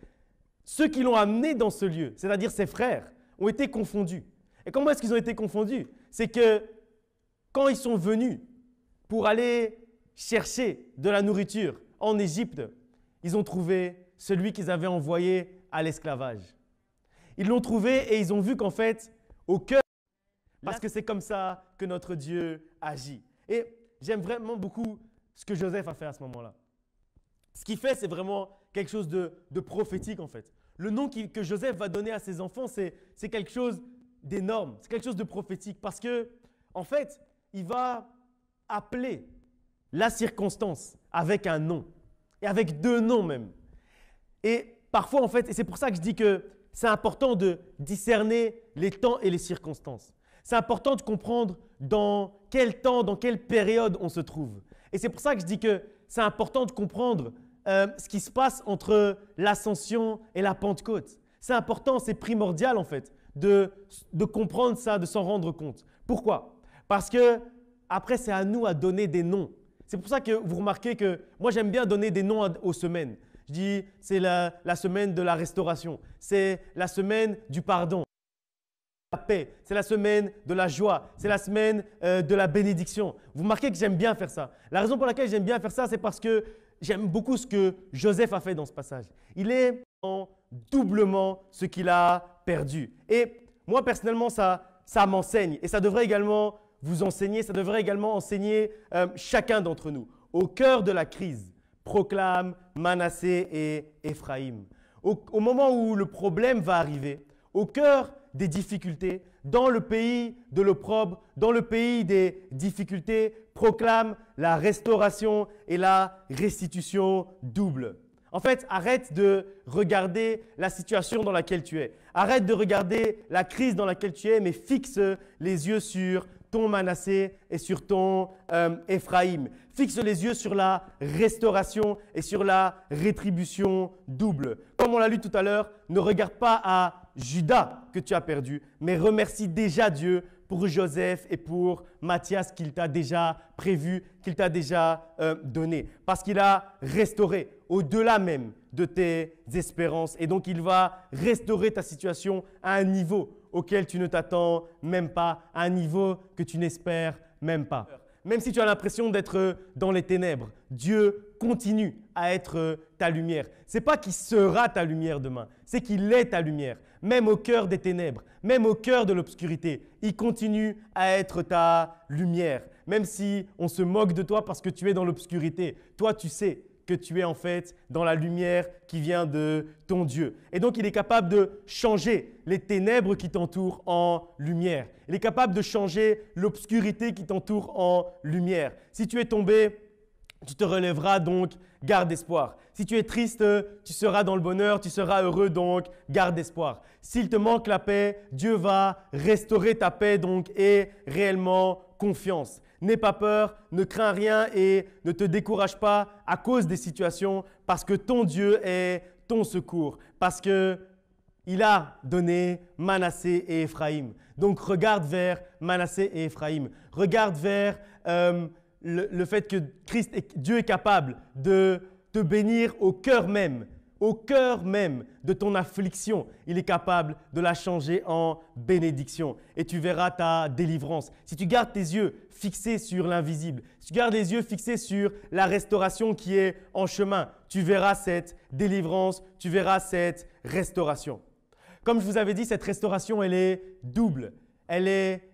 ceux qui l'ont amené dans ce lieu, c'est-à-dire ses frères, ont été confondus. Et comment est-ce qu'ils ont été confondus? C'est que quand ils sont venus pour aller chercher de la nourriture en Égypte, ils ont trouvé celui qu'ils avaient envoyé à l'esclavage. Ils l'ont trouvé et ils ont vu qu'en fait, au cœur, parce que c'est comme ça que notre Dieu agit. Et j'aime vraiment beaucoup ce que Joseph a fait à ce moment-là. Ce qu'il fait, c'est vraiment quelque chose de prophétique en fait. Le nom que Joseph va donner à ses enfants, c'est quelque chose d'énorme, c'est quelque chose de prophétique parce que, en fait, il va appeler la circonstance avec un nom et avec deux noms même. Et parfois, en fait, et c'est pour ça que je dis que c'est important de discerner les temps et les circonstances. C'est important de comprendre dans quel temps, dans quelle période on se trouve. Et c'est pour ça que je dis que c'est important de comprendre ce qui se passe entre l'ascension et la Pentecôte. C'est important, c'est primordial en fait de comprendre ça, de s'en rendre compte. Pourquoi? Parce que après, c'est à nous à donner des noms. C'est pour ça que vous remarquez que moi, j'aime bien donner des noms aux semaines. Je dis, c'est la semaine de la restauration, c'est la semaine du pardon, la paix, c'est la semaine de la joie, c'est la semaine de la bénédiction. Vous remarquez que j'aime bien faire ça. La raison pour laquelle j'aime bien faire ça, c'est parce que j'aime beaucoup ce que Joseph a fait dans ce passage. Il est en doublement ce qu'il a perdu. Et moi, personnellement, ça m'enseigne et ça devrait également vous enseigner, ça devrait également enseigner chacun d'entre nous. Au cœur de la crise, proclame Manassé et Éphraïm. Au moment où le problème va arriver, au cœur des difficultés, dans le pays de l'opprobre, dans le pays des difficultés, proclame la restauration et la restitution double. En fait, arrête de regarder la situation dans laquelle tu es. Arrête de regarder la crise dans laquelle tu es, mais fixe les yeux sur ton Manassé et sur ton Éphraïm. Fixe les yeux sur la restauration et sur la rétribution double. Comme on l'a lu tout à l'heure, ne regarde pas à Judas que tu as perdu, mais remercie déjà Dieu pour Joseph et pour Matthias qu'il t'a déjà prévu, qu'il t'a déjà donné. Parce qu'il a restauré au-delà même de tes espérances. Et donc, il va restaurer ta situation à un niveau auquel tu ne t'attends même pas, à un niveau que tu n'espères même pas. Même si tu as l'impression d'être dans les ténèbres, Dieu continue à être ta lumière. Ce n'est pas qu'il sera ta lumière demain, c'est qu'il est ta lumière. Même au cœur des ténèbres, même au cœur de l'obscurité, il continue à être ta lumière. Même si on se moque de toi parce que tu es dans l'obscurité, toi tu sais que tu es en fait dans la lumière qui vient de ton Dieu. Et donc, il est capable de changer les ténèbres qui t'entourent en lumière. Il est capable de changer l'obscurité qui t'entoure en lumière. Si tu es tombé, tu te relèveras, donc garde espoir. Si tu es triste, tu seras dans le bonheur, tu seras heureux, donc garde espoir. S'il te manque la paix, Dieu va restaurer ta paix, donc aie réellement confiance. N'aie pas peur, ne crains rien et ne te décourage pas à cause des situations parce que ton Dieu est ton secours, parce qu'il a donné Manassé et Éphraïm. Donc regarde vers Manassé et Éphraïm. Regarde vers le fait que Dieu est capable de te bénir au cœur même de ton affliction. Il est capable de la changer en bénédiction et tu verras ta délivrance. Si tu gardes tes yeux fixés sur l'invisible, si tu gardes les yeux fixés sur la restauration qui est en chemin, tu verras cette délivrance, tu verras cette restauration. Comme je vous avais dit, cette restauration, elle est double, elle est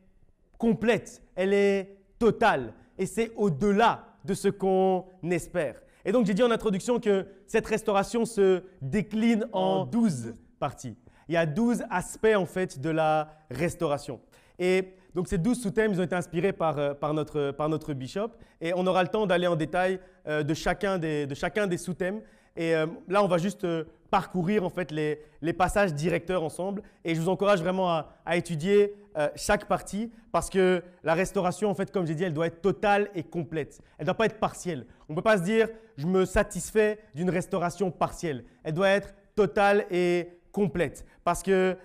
complète, elle est totale. et c'est au-delà de ce qu'on espère. Et donc, j'ai dit en introduction que cette restauration se décline en 12 parties. Il y a 12 aspects en fait de la restauration. Et donc, ces 12 sous-thèmes, ils ont été inspirés par notre bishop. Et on aura le temps d'aller en détail de chacun des sous-thèmes. Et là, on va juste parcourir en fait les passages directeurs ensemble. Et je vous encourage vraiment à étudier chaque partie parce que la restauration, en fait, comme j'ai dit, elle doit être totale et complète. Elle ne doit pas être partielle. On ne peut pas se dire « je me satisfais d'une restauration partielle ». Elle doit être totale et complète parce que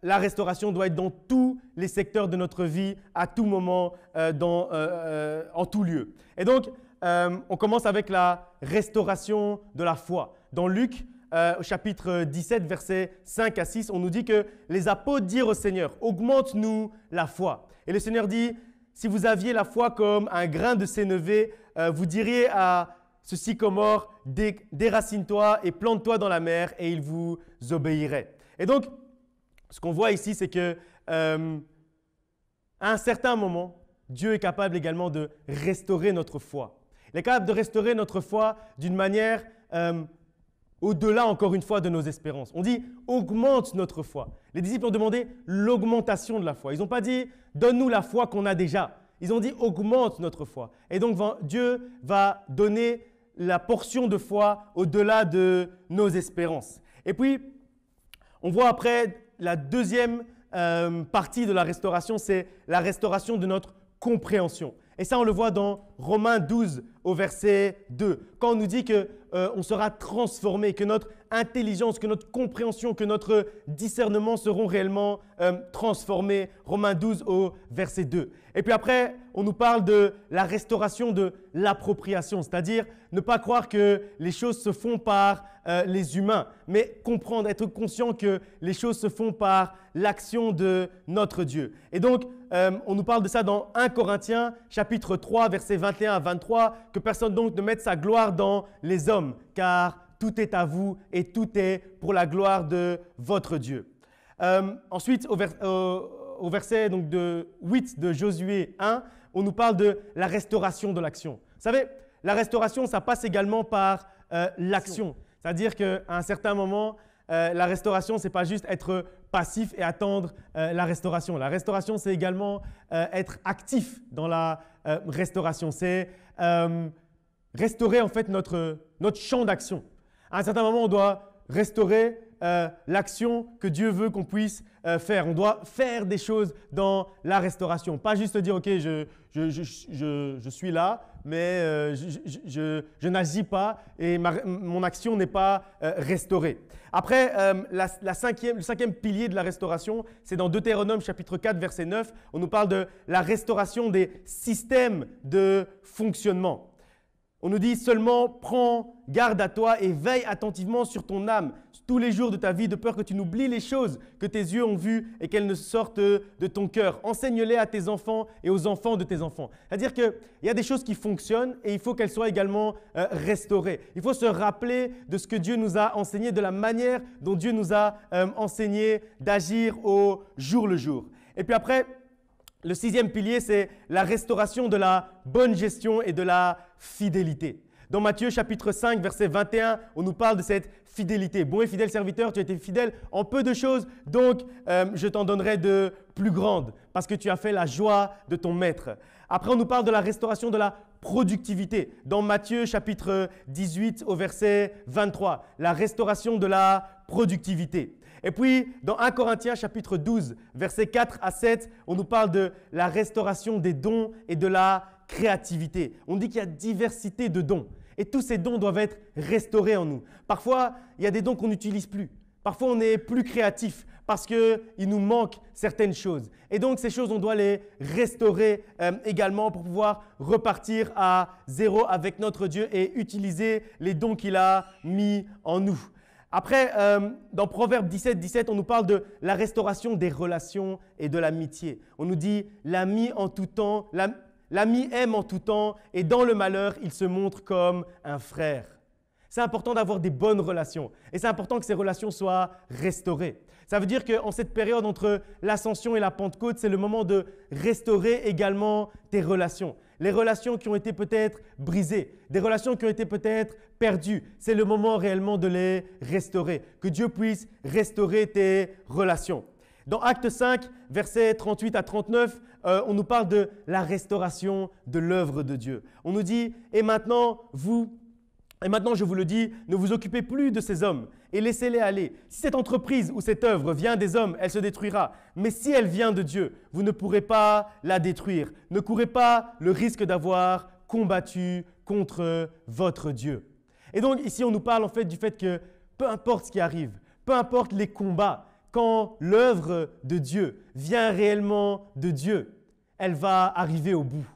la restauration doit être dans tous les secteurs de notre vie, à tout moment, en tout lieu. Et donc, on commence avec la restauration de la foi. Dans Luc, au chapitre 17, versets 5 à 6, on nous dit que les apôtres dirent au Seigneur, « Augmente-nous la foi ». Et le Seigneur dit, « Si vous aviez la foi comme un grain de sénévé, vous diriez à ce sycomore, déracine-toi et plante-toi dans la mer, et il vous obéirait. » Et donc, ce qu'on voit ici, c'est que à un certain moment, Dieu est capable également de restaurer notre foi. Il est capable de restaurer notre foi d'une manière au-delà, encore une fois, de nos espérances. On dit « augmente notre foi ». Les disciples ont demandé l'augmentation de la foi. Ils n'ont pas dit « donne-nous la foi qu'on a déjà ». Ils ont dit « augmente notre foi ». Et donc, Dieu va donner la portion de foi au-delà de nos espérances. Et puis, on voit après la deuxième partie de la restauration, c'est la restauration de notre compréhension. Et ça, on le voit dans Romains 12 au verset 2, quand on nous dit qu'on sera transformé, que notre intelligence, que notre compréhension, que notre discernement seront réellement transformés. Romains 12 au verset 2. Et puis après, on nous parle de la restauration de l'appropriation, c'est-à-dire ne pas croire que les choses se font par les humains, mais comprendre, être conscient que les choses se font par l'action de notre Dieu. Et donc, on nous parle de ça dans 1 Corinthiens, chapitre 3, versets 21 à 23, que personne donc ne mette sa gloire dans les hommes, car tout est à vous et tout est pour la gloire de votre Dieu. Ensuite, au verset donc, 8 de Josué 1, on nous parle de la restauration de l'action. Vous savez, la restauration, ça passe également par l'action. C'est-à-dire qu'à un certain moment, la restauration, ce n'est pas juste être passif et attendre la restauration. La restauration, c'est également être actif dans la restauration. C'est restaurer en fait notre champ d'action. À un certain moment, on doit restaurer l'action que Dieu veut qu'on puisse faire. On doit faire des choses dans la restauration. Pas juste dire, OK, je suis là, mais je n'agis pas et mon action n'est pas restaurée. Après, le cinquième pilier de la restauration, c'est dans Deutéronome chapitre 4, verset 9. On nous parle de la restauration des systèmes de fonctionnement. On nous dit seulement prends garde à toi et veille attentivement sur ton âme tous les jours de ta vie de peur que tu n'oublies les choses que tes yeux ont vues et qu'elles ne sortent de ton cœur. Enseigne-les à tes enfants et aux enfants de tes enfants. C'est-à-dire qu'il y a des choses qui fonctionnent et il faut qu'elles soient également restaurées. Il faut se rappeler de ce que Dieu nous a enseigné, de la manière dont Dieu nous a enseigné d'agir au jour le jour. Et puis après, le sixième pilier, c'est la restauration de la bonne gestion et de la fidélité. Dans Matthieu chapitre 5, verset 21, on nous parle de cette fidélité. Bon et fidèle serviteur, tu as été fidèle en peu de choses, donc je t'en donnerai de plus grandes parce que tu as fait la joie de ton maître. Après, on nous parle de la restauration de la productivité. Dans Matthieu chapitre 18 au verset 23, la restauration de la productivité. Et puis, dans 1 Corinthiens chapitre 12, versets 4 à 7, on nous parle de la restauration des dons et de la créativité. On dit qu'il y a diversité de dons et tous ces dons doivent être restaurés en nous. Parfois, il y a des dons qu'on n'utilise plus. Parfois, on est plus créatif parce qu'il nous manque certaines choses. Et donc, ces choses, on doit les restaurer également pour pouvoir repartir à zéro avec notre Dieu et utiliser les dons qu'il a mis en nous. Après, dans Proverbe 17, 17, on nous parle de la restauration des relations et de l'amitié. On nous dit « l'ami en tout temps, l'ami aime en tout temps et dans le malheur, il se montre comme un frère ». C'est important d'avoir des bonnes relations et c'est important que ces relations soient restaurées. Ça veut dire qu'en cette période entre l'Ascension et la Pentecôte, c'est le moment de restaurer également tes relations. les relations qui ont été peut-être brisées, des relations qui ont été peut-être perdues. C'est le moment réellement de les restaurer. Que Dieu puisse restaurer tes relations. Dans Acte 5, versets 38 à 39, on nous parle de la restauration de l'œuvre de Dieu. On nous dit « Et maintenant, je vous le dis, ne vous occupez plus de ces hommes et laissez-les aller. Si cette entreprise ou cette œuvre vient des hommes, elle se détruira. Mais si elle vient de Dieu, vous ne pourrez pas la détruire. Ne courez pas le risque d'avoir combattu contre votre Dieu. » Et donc ici, on nous parle en fait du fait que peu importe ce qui arrive, peu importe les combats, quand l'œuvre de Dieu vient réellement de Dieu, elle va arriver au bout.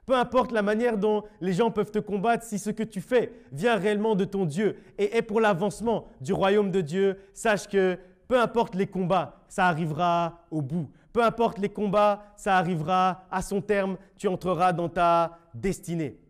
Peu importe la manière dont les gens peuvent te combattre, si ce que tu fais vient réellement de ton Dieu et est pour l'avancement du royaume de Dieu, sache que peu importe les combats, ça arrivera au bout. Peu importe les combats, ça arrivera à son terme, tu entreras dans ta destinée.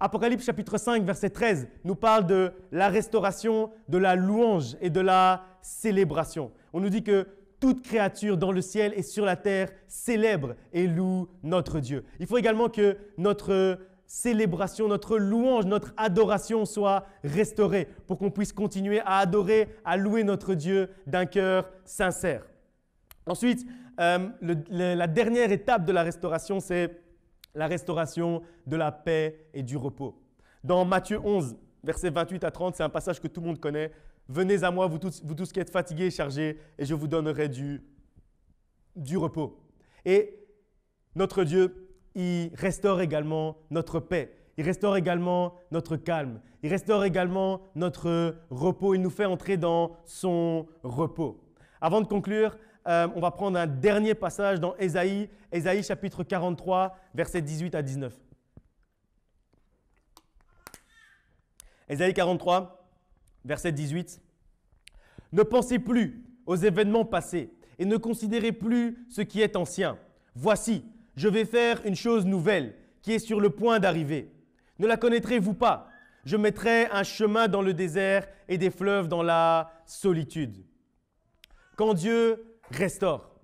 Apocalypse chapitre 5, verset 13 nous parle de la restauration, de la louange et de la célébration. On nous dit que toute créature dans le ciel et sur la terre célèbre et loue notre Dieu. Il faut également que notre célébration, notre louange, notre adoration soit restaurée pour qu'on puisse continuer à adorer, à louer notre Dieu d'un cœur sincère. Ensuite, la dernière étape de la restauration, c'est la restauration de la paix et du repos. Dans Matthieu 11, versets 28 à 30, c'est un passage que tout le monde connaît. « Venez à moi, vous tous qui êtes fatigués et chargés, et je vous donnerai du repos. » Et notre Dieu, il restaure également notre paix. Il restaure également notre calme. Il restaure également notre repos. Il nous fait entrer dans son repos. Avant de conclure, on va prendre un dernier passage dans Ésaïe chapitre 43, versets 18 à 19. Ésaïe 43, verset 18. « Ne pensez plus aux événements passés et ne considérez plus ce qui est ancien. Voici, je vais faire une chose nouvelle qui est sur le point d'arriver. Ne la connaîtrez-vous pas? Je mettrai un chemin dans le désert et des fleuves dans la solitude. » Quand Dieu restaure,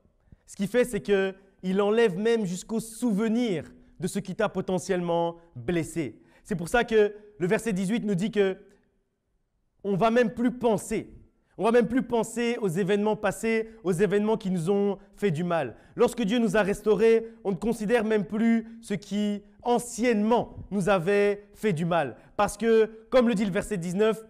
ce qu'il fait, c'est qu'il enlève même jusqu'au souvenir de ce qui t'a potentiellement blessé. C'est pour ça que le verset 18 nous dit que on ne va même plus penser. On ne va même plus penser aux événements passés, aux événements qui nous ont fait du mal. Lorsque Dieu nous a restaurés, on ne considère même plus ce qui anciennement nous avait fait du mal. Parce que, comme le dit le verset 19,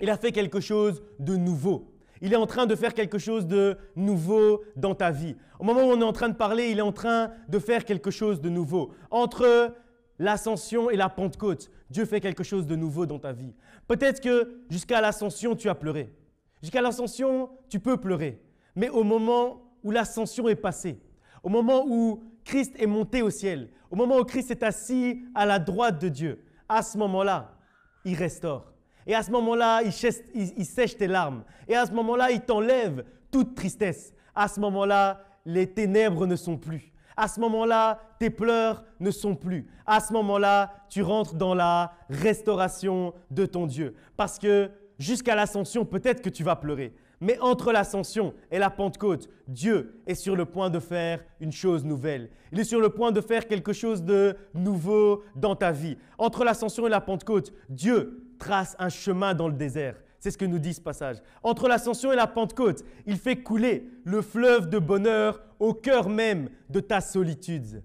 il a fait quelque chose de nouveau. Il est en train de faire quelque chose de nouveau dans ta vie. Au moment où on est en train de parler, il est en train de faire quelque chose de nouveau. Entre l'ascension et la Pentecôte, Dieu fait quelque chose de nouveau dans ta vie. Peut-être que jusqu'à l'ascension, tu as pleuré. Jusqu'à l'ascension, tu peux pleurer. Mais au moment où l'ascension est passée, au moment où Christ est monté au ciel, au moment où Christ est assis à la droite de Dieu, à ce moment-là, il restaure. Et à ce moment-là, il sèche tes larmes. Et à ce moment-là, il t'enlève toute tristesse. À ce moment-là, les ténèbres ne sont plus. À ce moment-là, tes pleurs ne sont plus. À ce moment-là, tu rentres dans la restauration de ton Dieu. Parce que jusqu'à l'ascension, peut-être que tu vas pleurer. Mais entre l'ascension et la Pentecôte, Dieu est sur le point de faire une chose nouvelle. Il est sur le point de faire quelque chose de nouveau dans ta vie. Entre l'ascension et la Pentecôte, Dieu trace un chemin dans le désert. C'est ce que nous dit ce passage. Entre l'ascension et la Pentecôte, il fait couler le fleuve de bonheur au cœur même de ta solitude.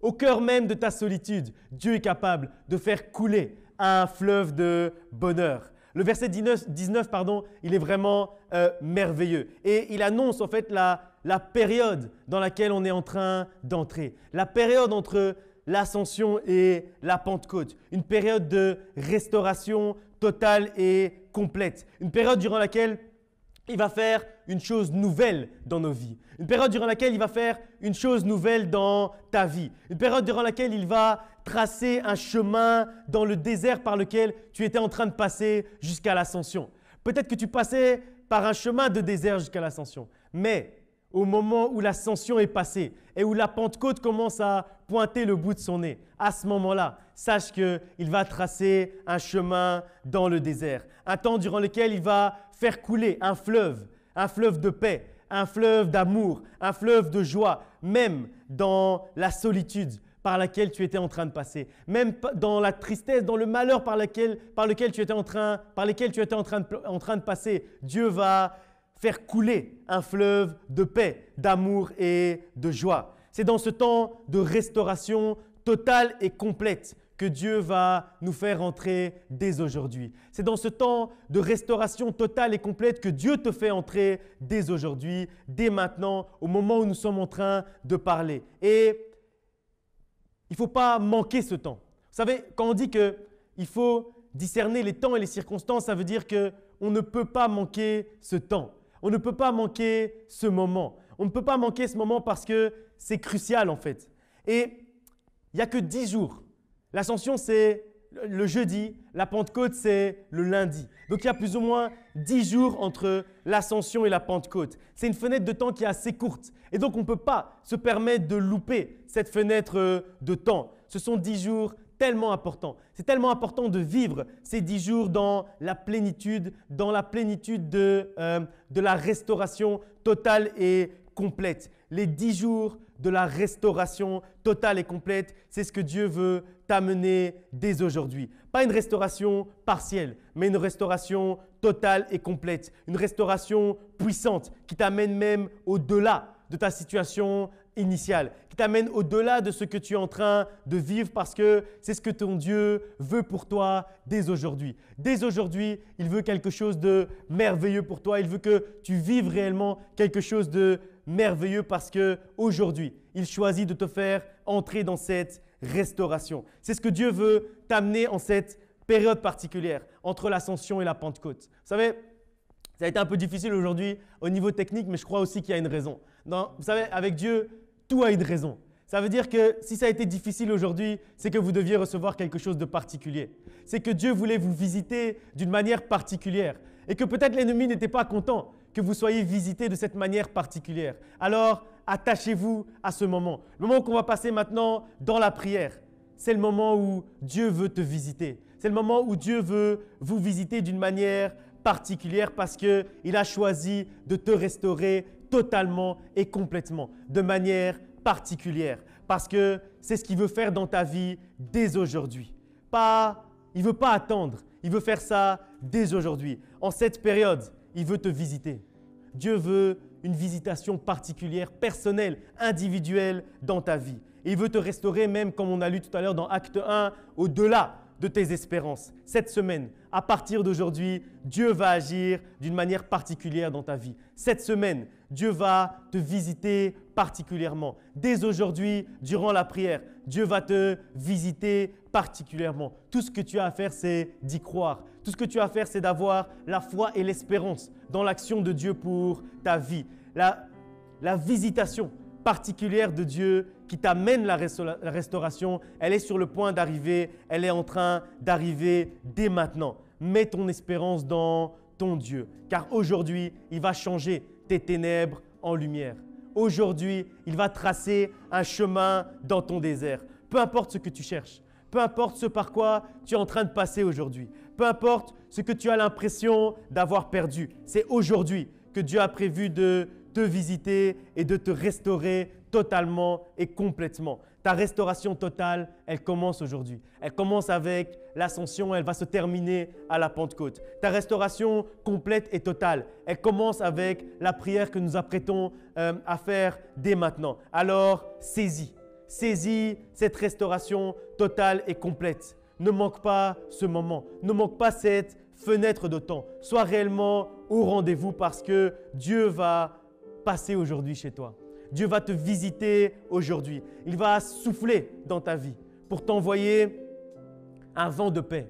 Au cœur même de ta solitude, Dieu est capable de faire couler un fleuve de bonheur. Le verset 19, il est vraiment merveilleux. Et il annonce en fait la période dans laquelle on est en train d'entrer. La période entre l'ascension et la Pentecôte. Une période de restauration totale et complète. Une période durant laquelle il va faire une chose nouvelle dans nos vies. Une période durant laquelle il va faire une chose nouvelle dans ta vie. Une période durant laquelle il va tracer un chemin dans le désert par lequel tu étais en train de passer jusqu'à l'ascension. Peut-être que tu passais par un chemin de désert jusqu'à l'ascension. Mais au moment où l'ascension est passée et où la Pentecôte commence à pointer le bout de son nez, à ce moment-là, sache qu'il va tracer un chemin dans le désert. Un temps durant lequel il va faire couler un fleuve de paix, un fleuve d'amour, un fleuve de joie, même dans la solitude. par laquelle tu étais en train de passer, même dans la tristesse, dans le malheur par lesquels tu étais en train de passer, Dieu va faire couler un fleuve de paix, d'amour et de joie. C'est dans ce temps de restauration totale et complète que Dieu va nous faire entrer dès aujourd'hui. C'est dans ce temps de restauration totale et complète que Dieu te fait entrer dès aujourd'hui, dès maintenant, au moment où nous sommes en train de parler. Et il ne faut pas manquer ce temps. Vous savez, quand on dit qu'il faut discerner les temps et les circonstances, ça veut dire qu'on ne peut pas manquer ce temps. On ne peut pas manquer ce moment. On ne peut pas manquer ce moment parce que c'est crucial en fait. Et il n'y a que 10 jours. L'Ascension, c'est le jeudi. La Pentecôte, c'est le lundi. Donc, il y a plus ou moins 10 jours entre l'Ascension et la Pentecôte. C'est une fenêtre de temps qui est assez courte. Et donc, on ne peut pas se permettre de louper cette fenêtre de temps. Ce sont 10 jours tellement importants. C'est tellement important de vivre ces 10 jours dans la plénitude de la restauration totale et complète. Les 10 jours de la restauration totale et complète, c'est ce que Dieu veut t'amener dès aujourd'hui. Pas une restauration partielle, mais une restauration totale et complète. Une restauration puissante qui t'amène même au-delà de ta situation initiale, qui t'amène au-delà de ce que tu es en train de vivre parce que c'est ce que ton Dieu veut pour toi dès aujourd'hui. Dès aujourd'hui, il veut quelque chose de merveilleux pour toi. Il veut que tu vives réellement quelque chose de merveilleux parce qu'aujourd'hui, il choisit de te faire entrer dans cette restauration. C'est ce que Dieu veut t'amener en cette période particulière entre l'Ascension et la Pentecôte. Vous savez, ça a été un peu difficile aujourd'hui au niveau technique, mais je crois aussi qu'il y a une raison. Vous savez, avec Dieu, tout a une raison. Ça veut dire que si ça a été difficile aujourd'hui, c'est que vous deviez recevoir quelque chose de particulier. C'est que Dieu voulait vous visiter d'une manière particulière et que peut-être l'ennemi n'était pas content que vous soyez visité de cette manière particulière. Alors, attachez-vous à ce moment. Le moment qu'on va passer maintenant dans la prière, c'est le moment où Dieu veut te visiter. C'est le moment où Dieu veut vous visiter d'une manière particulière parce qu'il a choisi de te restaurer totalement et complètement, de manière particulière. Parce que c'est ce qu'il veut faire dans ta vie dès aujourd'hui. Il ne veut pas attendre, il veut faire ça dès aujourd'hui. En cette période, il veut te visiter. Dieu veut une visitation particulière, personnelle, individuelle dans ta vie. Et il veut te restaurer même, comme on a lu tout à l'heure dans Acte 1, au-delà de tes espérances. Cette semaine, à partir d'aujourd'hui, Dieu va agir d'une manière particulière dans ta vie. Cette semaine, Dieu va te visiter particulièrement. Dès aujourd'hui, durant la prière, Dieu va te visiter particulièrement. Tout ce que tu as à faire, c'est d'y croire. Tout ce que tu as à faire, c'est d'avoir la foi et l'espérance dans l'action de Dieu pour ta vie. La visitation particulière de Dieu qui t'amène la restauration, elle est sur le point d'arriver, elle est en train d'arriver dès maintenant. Mets ton espérance dans ton Dieu, car aujourd'hui, il va changer tes ténèbres en lumière. Aujourd'hui, il va tracer un chemin dans ton désert. Peu importe ce que tu cherches, peu importe ce par quoi tu es en train de passer aujourd'hui, peu importe ce que tu as l'impression d'avoir perdu, c'est aujourd'hui que Dieu a prévu de te visiter et de te restaurer totalement et complètement. Ta restauration totale, elle commence aujourd'hui. Elle commence avec l'Ascension, elle va se terminer à la Pentecôte. Ta restauration complète et totale, elle commence avec la prière que nous apprêtons à faire dès maintenant. Alors, saisis cette restauration totale et complète. Ne manque pas ce moment, ne manque pas cette fenêtre de temps. Sois réellement au rendez-vous parce que Dieu va passer aujourd'hui chez toi. Dieu va te visiter aujourd'hui. Il va souffler dans ta vie pour t'envoyer un vent de paix.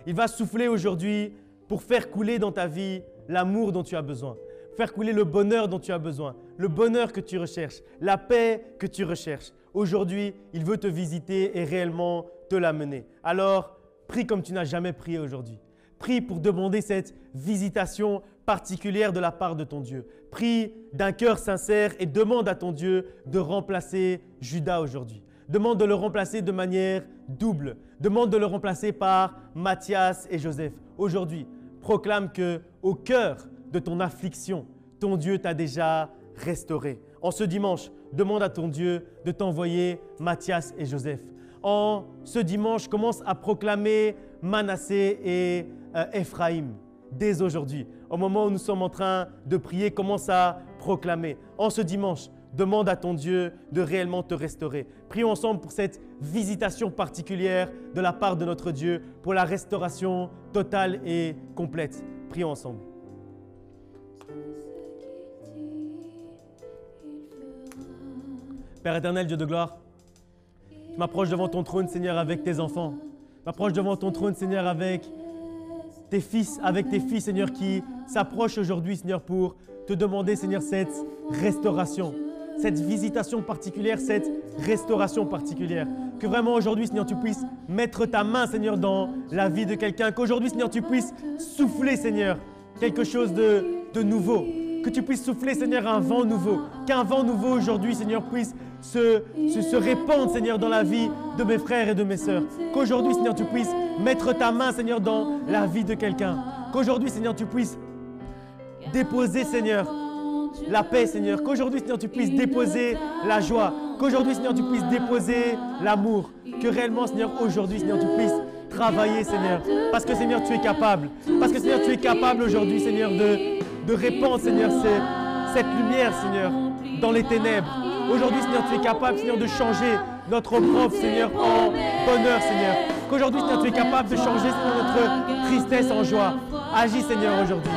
Il va souffler aujourd'hui pour faire couler dans ta vie l'amour dont tu as besoin, faire couler le bonheur dont tu as besoin, le bonheur que tu recherches, la paix que tu recherches. Aujourd'hui, il veut te visiter et réellement te l'amener. Alors, prie comme tu n'as jamais prié aujourd'hui. Prie pour demander cette visitation particulière de la part de ton Dieu. Prie d'un cœur sincère et demande à ton Dieu de remplacer Judas aujourd'hui. Demande de le remplacer de manière double. Demande de le remplacer par Matthias et Joseph. Aujourd'hui, proclame que au cœur de ton affliction, ton Dieu t'a déjà restauré. En ce dimanche, demande à ton Dieu de t'envoyer Matthias et Joseph. En ce dimanche, commence à proclamer Manassé et Ephraïm dès aujourd'hui. Au moment où nous sommes en train de prier, commence à proclamer. En ce dimanche, demande à ton Dieu de réellement te restaurer. Prions ensemble pour cette visitation particulière de la part de notre Dieu, pour la restauration totale et complète. Prions ensemble. Père éternel, Dieu de gloire, je m'approche devant ton trône, Seigneur, avec tes enfants. Je m'approche devant ton trône, Seigneur, avec tes fils, Seigneur, qui s'approchent aujourd'hui, Seigneur, pour te demander, Seigneur, cette restauration, cette visitation particulière, cette restauration particulière. Que vraiment aujourd'hui, Seigneur, tu puisses mettre ta main, Seigneur, dans la vie de quelqu'un. Qu'aujourd'hui, Seigneur, tu puisses souffler, Seigneur, quelque chose de nouveau. Que tu puisses souffler, Seigneur, un vent nouveau. Qu'un vent nouveau aujourd'hui, Seigneur, puisse se répandre, Seigneur, dans la vie de mes frères et de mes sœurs. Qu'aujourd'hui, Seigneur, tu puisses mettre ta main, Seigneur, dans la vie de quelqu'un. Qu'aujourd'hui, Seigneur, tu puisses déposer, Seigneur, la paix, Seigneur. Qu'aujourd'hui, Seigneur, tu puisses déposer la joie. Qu'aujourd'hui, Seigneur, tu puisses déposer l'amour. Que réellement, Seigneur, aujourd'hui, Seigneur, tu puisses travailler, Seigneur. Parce que, Seigneur, tu es capable. Parce que, Seigneur, tu es capable aujourd'hui, Seigneur, de répandre, Seigneur, cette lumière, Seigneur, dans les ténèbres. Aujourd'hui, Seigneur, tu es capable, Seigneur, de changer notre opprobre, Seigneur, en bonheur, Seigneur. Qu'aujourd'hui, Seigneur, tu es capable de changer, Seigneur, notre tristesse en joie. Agis, Seigneur, aujourd'hui.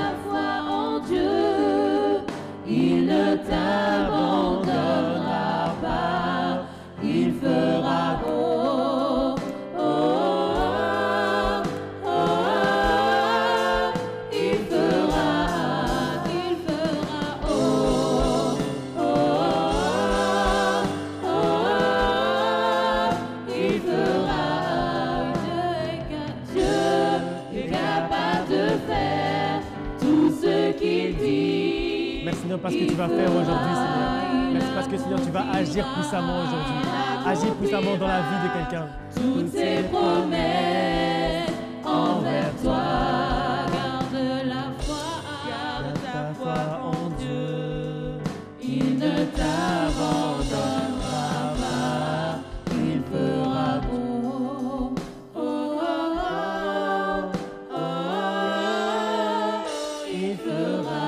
Il ne t'abandonnera pas, il fera beau. Oh, oh, oh, il fera oh, oh, oh, il fera. Dieu est capable de faire tout ce qu'il dit. Merci, Seigneur, parce que tu vas faire aujourd'hui, Seigneur. Merci parce que, Seigneur, tu vas agir puissamment aujourd'hui. Agir puissamment dans la vie de quelqu'un. Toutes ces promesses envers toi. Garde la foi, garde ta foi en Dieu. Il ne t'abandonnera pas. Il fera beau. Oh, oh, oh, oh, il fera.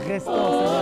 Restaure, Seigneur.